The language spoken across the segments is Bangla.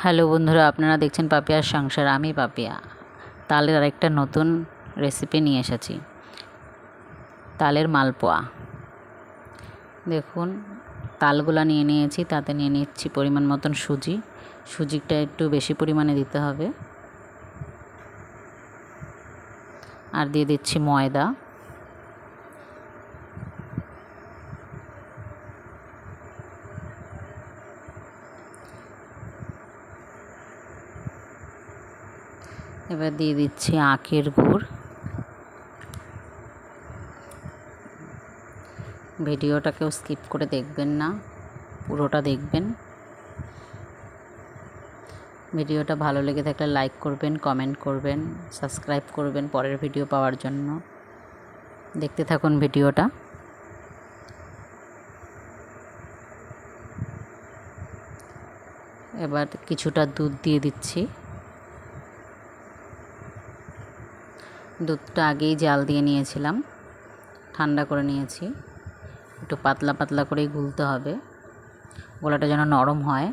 হ্যালো বন্ধুরা, আপনারা দেখছেন পাপিয়ার সংসার। আমি পাপিয়া তালের আরেকটা নতুন রেসিপি নিয়ে এসেছি, তালের মালপোয়া। দেখুন, তালগুলা নিয়ে নিয়েছি, তাতে নিয়ে নিচ্ছি পরিমাণ মতন সুজিটা একটু বেশি পরিমাণে দিতে হবে। আর দিয়ে দিচ্ছি ময়দা, এবার দিয়ে দিচ্ছি আখের গুড়। ভিডিওটাকেও স্কিপ করে দেখবেন না, পুরোটা দেখবেন। ভিডিওটা ভালো লেগে থাকলে লাইক করবেন, কমেন্ট করবেন, সাবস্ক্রাইব করবেন পরের ভিডিও পাওয়ার জন্য। দেখতে থাকুন ভিডিওটা। এবার কিছুটা দুধ দিয়ে দিচ্ছি। দুধটা আগেই জাল দিয়ে নিয়েছিলাম, ঠান্ডা করে নিয়েছি। একটু পাতলা পাতলা করেই গুলতে হবে, গোলাটা যেন নরম হয়।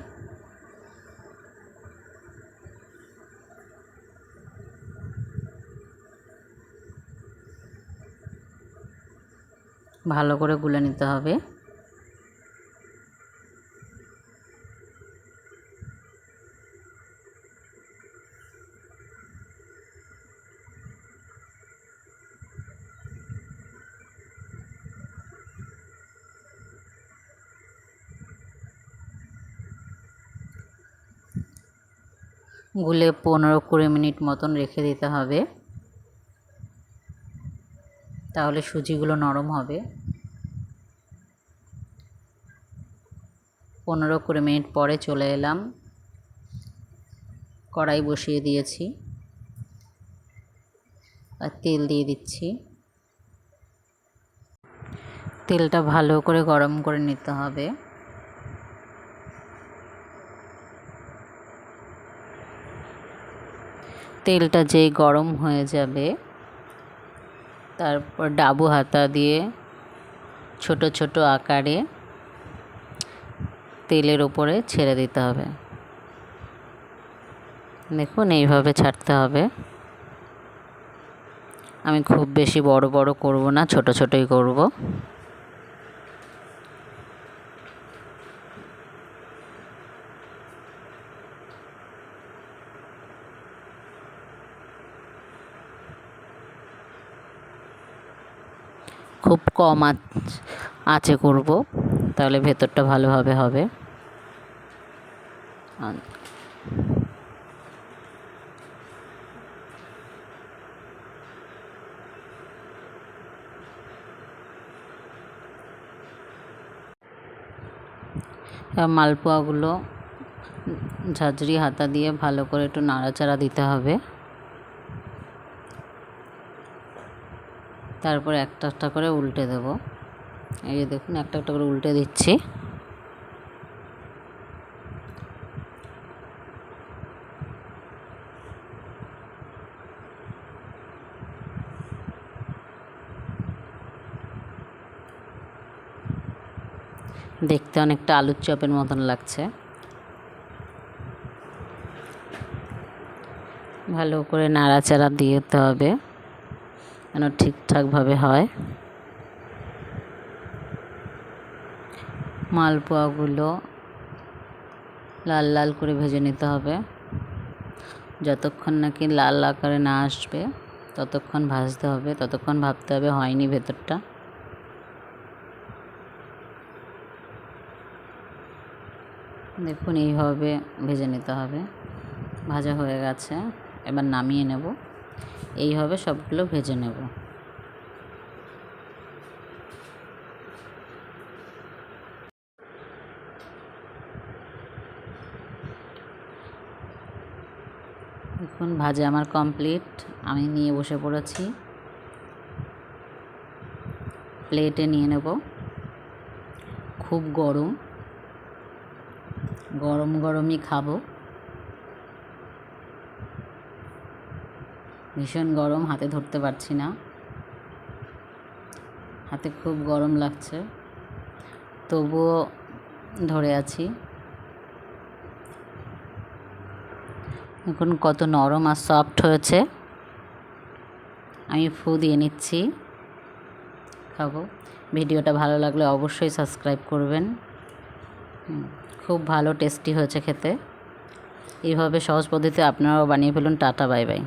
ভালো করে গুলে নিতে হবে। গুলে 15-20 মিনিট মতন রেখে দিতে হবে, তাহলে সুজিগুলো নরম হবে। 15-20 মিনিট পরে চলে এলাম, কড়াই বসিয়ে দিয়েছি আর তেল দিয়ে দিচ্ছি। তেলটা ভালো করে গরম করে নিতে হবে। তেলটা যেই গরম হয়ে যাবে, তারপর ডাবু হাতা দিয়ে ছোট ছোট আকারে তেলের ওপরে ছেড়ে দিতে হবে। দেখুন, এইভাবে ছাড়তে হবে। আমি খুব বেশি বড় বড় করব না, ছোট ছোটই করব। খুব কম আঁচে করব, তাহলে ভেতরটা ভালোভাবে হবে। মালপোয়াগুলো ঝাঁঝরি হাতা দিয়ে ভালো করে একটু নাড়াচাড়া দিতে হবে। তারপর একটা একটা করে উল্টে দেব। এই যে দেখুন, একটা একটা করে উল্টে দিচ্ছি। দেখতে অনেকটা আলুর চপের মতন লাগছে। ভালো করে নাড়াচাড়া দিতে হবে যেন ঠিকঠাকভাবে হয়। মালপোয়াগুলো লাল লাল করে ভেজে নিতে হবে। যতক্ষণ নাকি লাল আকারে না আসবে ততক্ষণ ভাজতে হবে, ততক্ষণ ভাবতে হবে হয়নি ভেতরটা। দেখুন, এইভাবে ভেজে নিতে হবে। ভাজা হয়ে গেছে, এবার নামিয়ে নেব। এইভাবে সবগুলো ভেজে নেব। দেখুন, ভাজা আমার কমপ্লিট। আমি নিয়ে বসে পড়েছি, প্লেটে নিয়ে নেব। খুব গরম, গরম গরমই খাবো। ভীষণ গরম, হাতে ধরতে পারছি না, হাতে খুব গরম লাগছে, তবুও ধরে আছি। দেখুন কত নরম আর সফট হয়েছে। আমি ফু দিয়ে নিচ্ছি, খাবো। ভিডিওটা ভালো লাগলে অবশ্যই সাবস্ক্রাইব করবেন। খুব ভালো টেস্টি হয়েছে খেতে। এইভাবে সহজ পদ্ধতিতে আপনারাও বানিয়ে ফেলুন। Tata, bye bye.